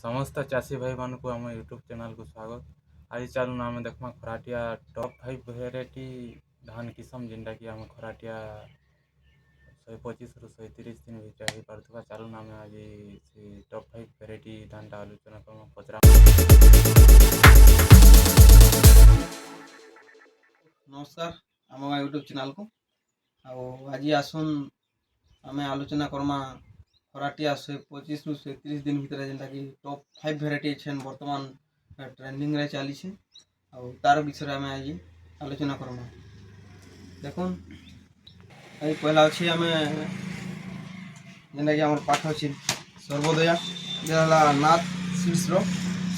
समस्त चाषी भाई मान को आम यूट्यूब चैनल को स्वागत। आज चलून आम देखा खराटिया टॉप 5 भेराइटी धान किसम जेनटा कि आम खराटिया 125 रु 130 दिन भितर हो पार्था। चलून आम आज से टॉप 5 भेराइटी धान टा आलोचना कर पचरा। नमस्कार आम यूट्यूब चैनल को आज आसुन आम आलोचना करमा खराटिया 125 रु 130 दिन भितर जेनटा कि टॉप 5 भेराइटी छेन वर्तमान ट्रेंडिंग रे चली छे तार विषय आम आज आलोचना करमा। देखुन ये पहला अच्छी आम जेनटा कि आम पाठ अच्छी सर्वोदया जेला नाथ सीड्स रो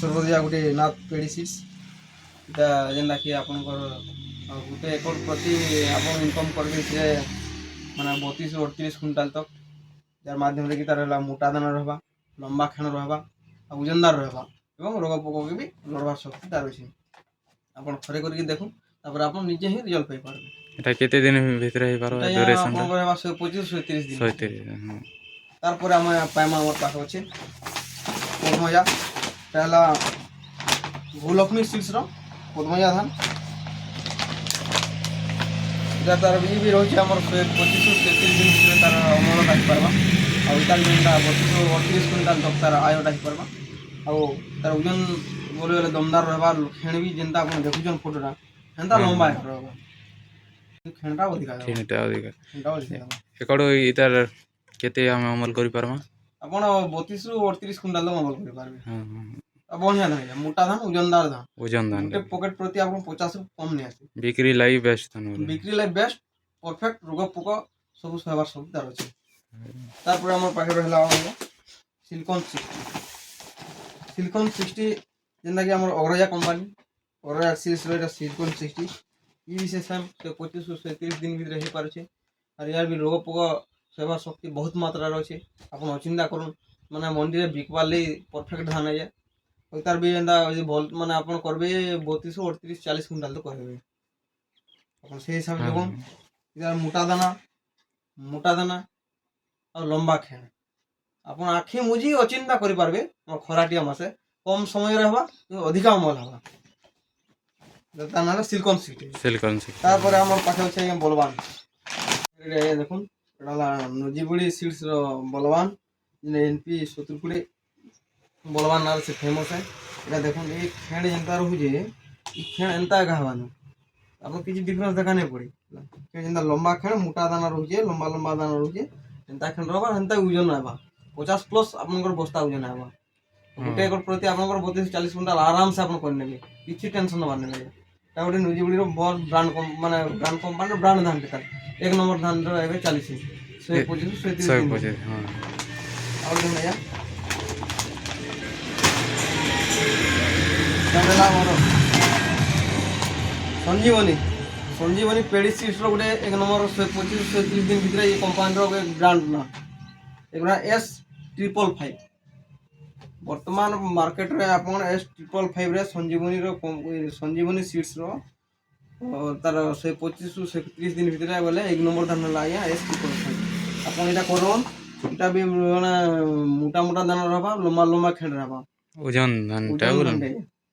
सर्वोदया गोटे नाथ पेड़ी सीड्स जेनटा कि आपनकर गोटे एकड़ प्रति आप इनकम करेंगे से मैंने 32 ରୁ 38 क्विंटाल तक जार माध्यम कि तार मोटा दाना रहा लंबा खेण रहा ओजनदार रहा और रोग पोक भी लड़वार शक्ति तार अच्छे आप थरे करके देखो आप निजे ही रिजल्ट पाई पारे। এটা কেতে দিন ভিতরে হই পারো ডিউরেশন 125 ରୁ 130 दिन 130। तारपर आम पाइमा आम पाख अच्छे पद्मजा पहला भूलक्ष्मी सीड्स पद्मजा धान तार भी रही है 125 ରୁ 33 दिन भितर तार अमल आसपार्बा आर जेनटा 32 ରୁ 38 क्विंटाल तक तार आयटा आसपार्बा तार ओजन बोले गले दमदार रहा खेण भी जेनता आप देखुन फोटोटा हेन्ता लंबा रहा खेणटा अधिका एकड़ इतार केते हम अमल करि पारमा आपण 32 ରୁ 38 क्विंटाल तक अमल करि पारबे। बढ़िया धान मोटा धान ओजनदार धान गोटे पॉकेट प्रति आप 50 ରୁ कम नहीं आसे बिक्री लाई बेस्ट धान बिक्री लाई बेस्ट परफेक्ट रोग पोक सब सहबार सब तार अच्छे। तारपर आम पाखे रहा सिलिकॉन 60 जेनटा कि आम अग्रजा कंपानी अग्रजा सीरीज सिलिकॉन 60 ये भी सेम 125 ରୁ 130 दिन भितर हो पारे और यार भी रोग पोक सहबार शक्ति बहुत मात्रा अच्छे। आप अचिंता कर माने मंडी में बिकवार लगी परफेक्ट धान है तार भी एंता भल माने आप करबे 32 ରୁ 38 40 क्विंटाल तो करबे अपन से हिसाब से देखो इधर मोटा दाना और लंबा खेण अपन आखि मुझी अचिंता करि पारबे खराटिया मासे कम समय रहबा अधिक अमल हबा ताना सिलिकॉन सीड तारपर हमर पाछे छै बलवान रे देखुन एडाला नजीबुड़ी सीड्स रो बलवान एनपी 70 बलवान नाल से फेमस है এটা দেখুন এই খেণ যেটা রহুছে এই খেণ এন্তা গাহবানো আপন কিছু ডিফারেন্স দেখা নাই পড়ি খেণ যেটা লম্বা খেণ মোটা দানা রহুছে লম্বা লম্বা দানা রহুছে এন্তা খেণ রহবা এন্তা ওজন আইবা 50 প্লাস আপনकर বস্তা ওজন আইবা গোটে একর প্রতি আপনकर 32 40 কুইন্টাল আরাম से আপন করে নেবে কিছু টেনশন নবা নেবে তা গোটে নজিবুড়ি रो बहुत ब्रांड মানে ব্র্যান্ড কোম্পানির ব্র্যান্ড ধান টা এক নম্বর ধান रो এবে 40 125 130 हां और देखिए संजीवनी पेड़ी सीड्स गोटे एक नंबर 125 ରୁ 130 दिन भितर ये कंपानी ब्रांड ना एगुड़ा S555 वर्तमान मार्केट रे आपन S555 रे संजीवनी सीड्स तार 125 ରୁ 130 दिन भितर बोले एक नंबर धान ला S555 आपन एटा करन एटा भी मोटा मोटा दाना रहबा लंबा लंबा खेण रहबा ओजन धान टा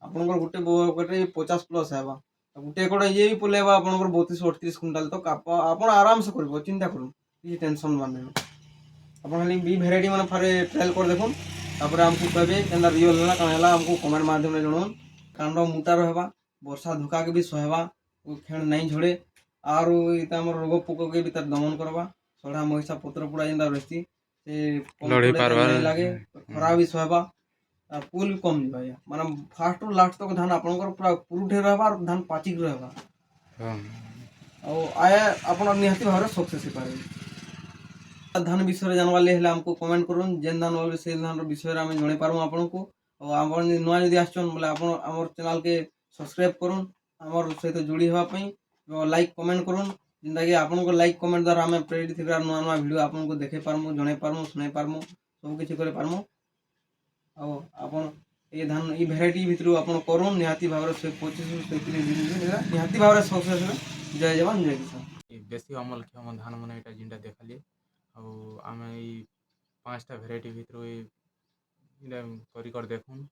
आपनकर गोटे गोटे 50 प्लस हेबा गोटे एकड़ ये भी पलेबा आपनकर 32 ରୁ 38 क्विंटाल तक आपन आराम से करबो चिंता करू ये टेंशन माने आपन खाली बी वैरायटी माने फारे ट्रायल कर देखुन तापर हमको कहबे केना रियल होला काहेला हमको कमेंट माध्यम रे जणोन कांड मोटा रहबा वर्षा धुका के भी सहबा खेण नहीं झड़े और इता हमर रोग पोक के भी तार दमन करबा सड़ा महीसा पत्र पुड़ा जेंदा रहती से लड़ी पारबा लागे खरा भी सहबा पुल भी कम नहीं भाई माने फास्ट टू लास्ट तक धान आपनकर पूरा पुरुठे रहबा और धान पाचिक रहबा और आया अपन निहाती भाव सक्सेस पारे धान विषय जानवा ले हमको कमेंट करूँ जेन धान वाले से धान विषय में जणे पारमु आपन को और आपन नया यदि आछन बोले आपन हमर चैनल के सब्सक्राइब करूँ हमर सहित जोड़ी हेबा पई लाइक कमेंट करूँ जिंदा कि आपन को लाइक कमेंट द्वारा हमें प्रेरित थिबा नया नया वीडियो आपन को देखे पारमु जणे पारमु सुनाई पारमु सब किछि करे पारमु और आपन ये धान ये भेराइटी भितर आपन करूँ निहाती भाव 125 ରୁ 130 दिन निहाती भाव सक्सेस जय जवान जय किसान बेसी अमल क्षम धान मन एटा जिनटा देखली आम 5टा भेराइटी भितर ଇଟା କରି କରି ଦେଖୁନ୍